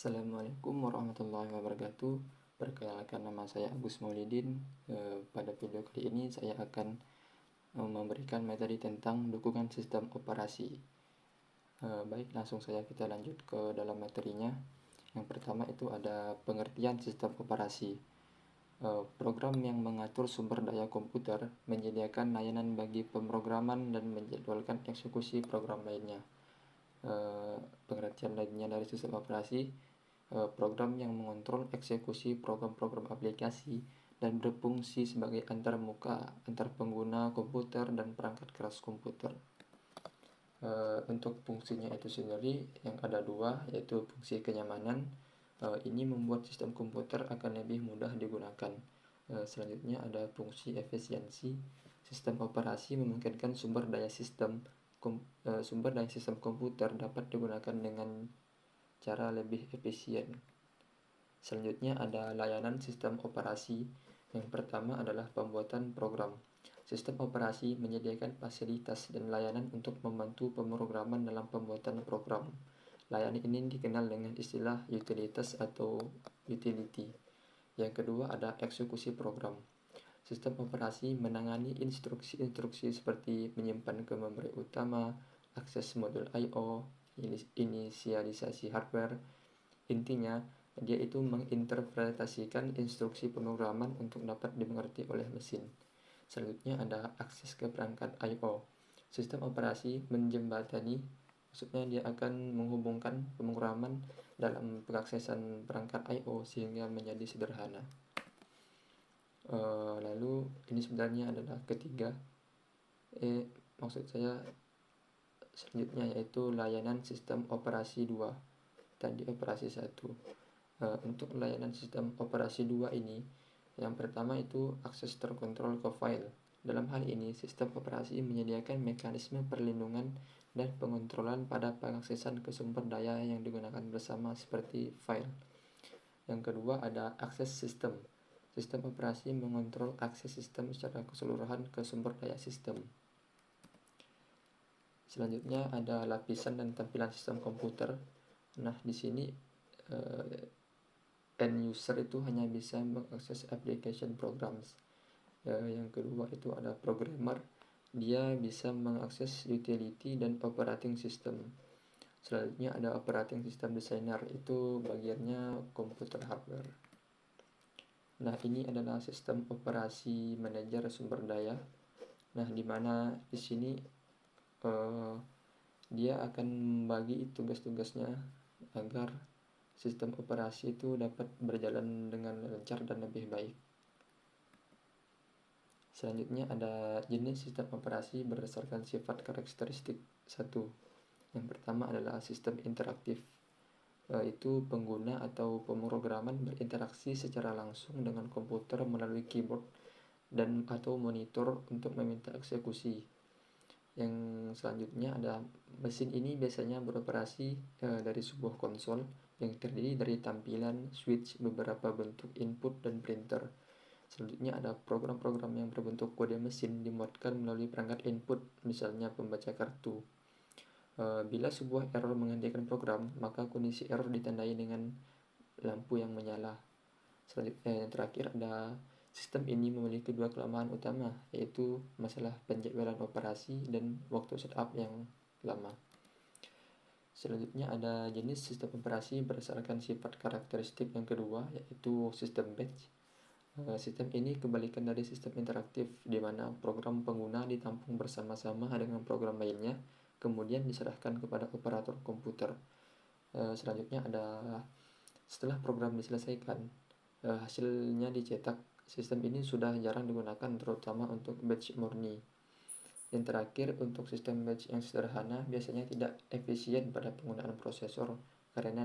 Assalamualaikum warahmatullahi wabarakatuh. Perkenalkan, nama saya Agus Maulidin. Pada video kali ini saya akan memberikan materi tentang dukungan sistem operasi. Baik, langsung saja kita lanjut ke dalam materinya. Yang pertama itu ada pengertian sistem operasi. Program yang mengatur sumber daya komputer, menyediakan layanan bagi pemrograman dan menjadwalkan eksekusi program lainnya. Pengertian lainnya dari sistem operasi: program yang mengontrol eksekusi program-program aplikasi dan berfungsi sebagai antarmuka antar pengguna komputer dan perangkat keras komputer. Untuk fungsinya itu sendiri yang ada dua, yaitu fungsi kenyamanan. Ini membuat sistem komputer akan lebih mudah digunakan. Selanjutnya ada fungsi efisiensi. Sistem operasi memungkinkan sumber daya sistem komputer dapat digunakan dengan cara lebih efisien. Selanjutnya ada layanan sistem operasi. Yang pertama adalah pembuatan program. Sistem operasi menyediakan fasilitas dan layanan untuk membantu pemrograman dalam pembuatan program. Layanan ini dikenal dengan istilah utilitas atau utility. Yang kedua ada eksekusi program. Sistem operasi menangani instruksi-instruksi seperti menyimpan ke memori utama, akses modul I/O, inisialisasi hardware. Intinya, dia itu menginterpretasikan instruksi pemrograman untuk dapat dimengerti oleh mesin. Selanjutnya ada akses ke perangkat I/O. Sistem operasi menjembatani, maksudnya dia akan menghubungkan pemrograman dalam pengaksesan perangkat I/O sehingga menjadi sederhana. Lalu ini sebenarnya adalah ketiga, maksud saya selanjutnya yaitu layanan sistem operasi 2. Tadi operasi 1. Untuk layanan sistem operasi 2 ini, yang pertama itu akses terkontrol ke file. Dalam hal ini, sistem operasi menyediakan mekanisme perlindungan dan pengontrolan pada pengaksesan ke sumber daya yang digunakan bersama seperti file. Yang kedua ada akses sistem. Sistem operasi mengontrol akses sistem secara keseluruhan ke sumber daya sistem. Selanjutnya ada lapisan dan tampilan sistem komputer. Nah, di sini end user itu hanya bisa mengakses application programs. Yang kedua itu ada programmer. Dia bisa mengakses utility dan operating system. Selanjutnya ada operating system designer, itu bagiannya komputer hardware. Nah, ini adalah sistem operasi manajer sumber daya. Nah, di mana di sini dia akan membagi tugas-tugasnya agar sistem operasi itu dapat berjalan dengan lancar dan lebih baik. Selanjutnya ada jenis sistem operasi berdasarkan sifat karakteristik 1. Yang pertama adalah sistem interaktif. Itu pengguna atau pemrograman berinteraksi secara langsung dengan komputer melalui keyboard dan atau monitor untuk meminta eksekusi. Yang selanjutnya ada mesin ini biasanya beroperasi dari sebuah konsol yang terdiri dari tampilan, switch, beberapa bentuk input, dan printer. Selanjutnya ada program-program yang berbentuk kode mesin dimuatkan melalui perangkat input, misalnya pembaca kartu. Bila sebuah error menghentikan program, maka kondisi error ditandai dengan lampu yang menyala. Selanjutnya yang terakhir ada sistem ini memiliki dua kelemahan utama, yaitu masalah penjadwalan operasi dan waktu setup yang lama. Selanjutnya ada jenis sistem operasi berdasarkan sifat karakteristik yang kedua, yaitu sistem batch. Sistem ini kebalikan dari sistem interaktif, di mana program pengguna ditampung bersama-sama dengan program lainnya, kemudian diserahkan kepada operator komputer. Selanjutnya ada setelah program diselesaikan, hasilnya dicetak. Sistem ini sudah jarang digunakan, terutama untuk batch murni. Yang terakhir, untuk sistem batch yang sederhana biasanya tidak efisien pada penggunaan prosesor karena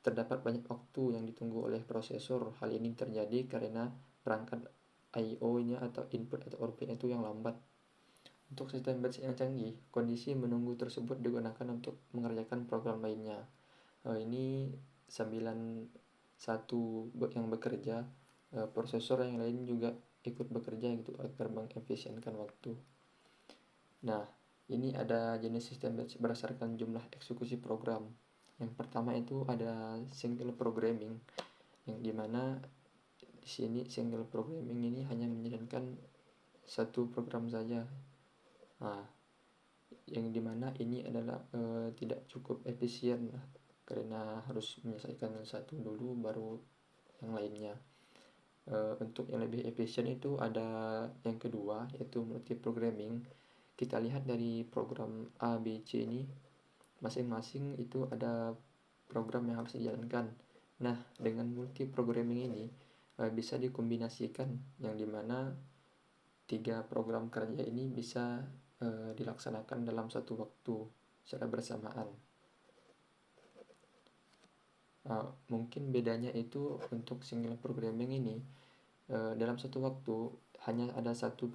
terdapat banyak waktu yang ditunggu oleh prosesor. Hal ini terjadi karena perangkat I/O-nya atau input atau output itu yang lambat. Untuk sistem batch yang canggih, kondisi menunggu tersebut digunakan untuk mengerjakan program lainnya. Ini sambilan satu yang bekerja, prosesor yang lain juga ikut bekerja gitu agar mengefisienkan waktu. Nah, ini ada jenis sistem batch berdasarkan jumlah eksekusi program. Yang pertama itu ada single programming, yang dimana di sini single programming ini hanya menjalankan satu program saja. Nah, yang dimana ini adalah tidak cukup efisien lah, karena harus menyelesaikan satu dulu baru yang lainnya. Untuk yang lebih efisien itu ada yang kedua, yaitu multiprogramming. Kita lihat dari program A, B, C ini, masing-masing itu ada program yang harus dijalankan. Nah, dengan multiprogramming ini bisa dikombinasikan, yang dimana 3 program kerja ini bisa dilaksanakan dalam satu waktu secara bersamaan. Mungkin bedanya itu untuk single programming ini, dalam satu waktu hanya ada satu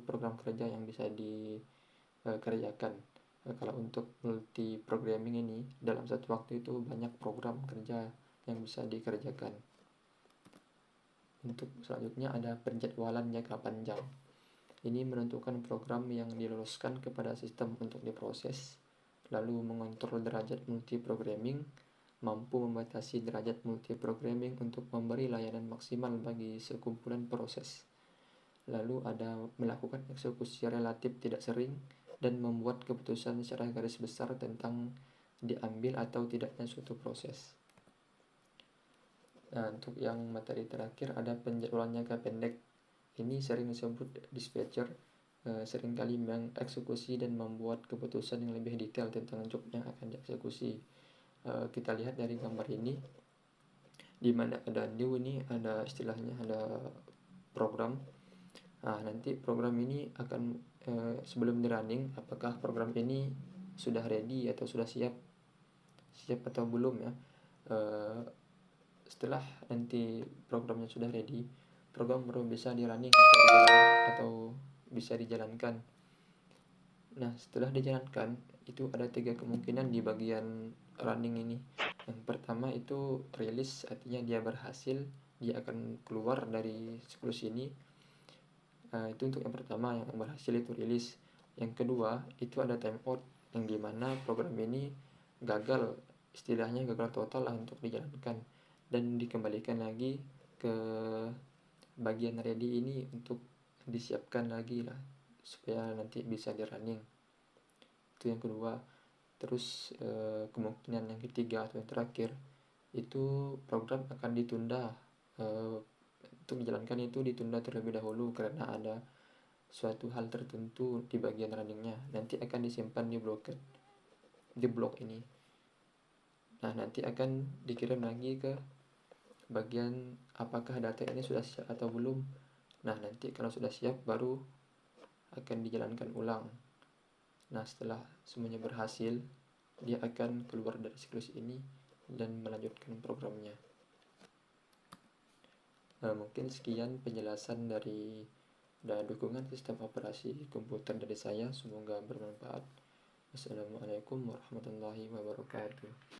program kerja yang bisa dikerjakan. Kalau untuk multi programming ini, dalam satu waktu itu banyak program kerja yang bisa dikerjakan. Untuk selanjutnya ada penjadwalan jangka panjang. Ini menentukan program yang diloloskan kepada sistem untuk diproses, lalu mengontrol derajat multiprogramming, mampu membatasi derajat multiprogramming untuk memberi layanan maksimal bagi sekumpulan proses. Lalu ada melakukan eksekusi relatif tidak sering dan membuat keputusan secara garis besar tentang diambil atau tidaknya suatu proses. Nah, untuk yang materi terakhir ada penjadwalan jangka pendek. Ini sering disebut dispatcher, seringkali mengeksekusi dan membuat keputusan yang lebih detail tentang job yang akan dieksekusi. Kita lihat dari gambar ini, di mana ada new, ini ada istilahnya ada program. Nah, nanti program ini akan sebelum di running, apakah program ini sudah ready atau sudah siap atau belum ya. Setelah nanti programnya sudah ready, program baru bisa di running atau bisa dijalankan. Nah, setelah dijalankan itu ada 3 kemungkinan di bagian running ini. Yang pertama itu release, artinya dia berhasil, dia akan keluar dari siklus ini. Itu untuk yang pertama, yang berhasil itu release. Yang kedua itu ada timeout, yang dimana program ini gagal, istilahnya gagal total lah untuk dijalankan, dan dikembalikan lagi ke bagian ready ini untuk disiapkan lagi lah supaya nanti bisa di running. Itu yang kedua. Terus kemungkinan yang ketiga atau yang terakhir itu program akan ditunda, untuk dijalankan itu ditunda terlebih dahulu karena ada suatu hal tertentu di bagian runningnya, nanti akan disimpan di blok ini. Nah, nanti akan dikirim lagi ke bagian apakah data ini sudah siap atau belum. Nah, nanti kalau sudah siap baru akan dijalankan ulang. Nah, setelah semuanya berhasil, dia akan keluar dari siklus ini dan melanjutkan programnya. Mungkin sekian penjelasan dari dan dukungan sistem operasi komputer dari saya, semoga bermanfaat. Wassalamualaikum warahmatullahi wabarakatuh.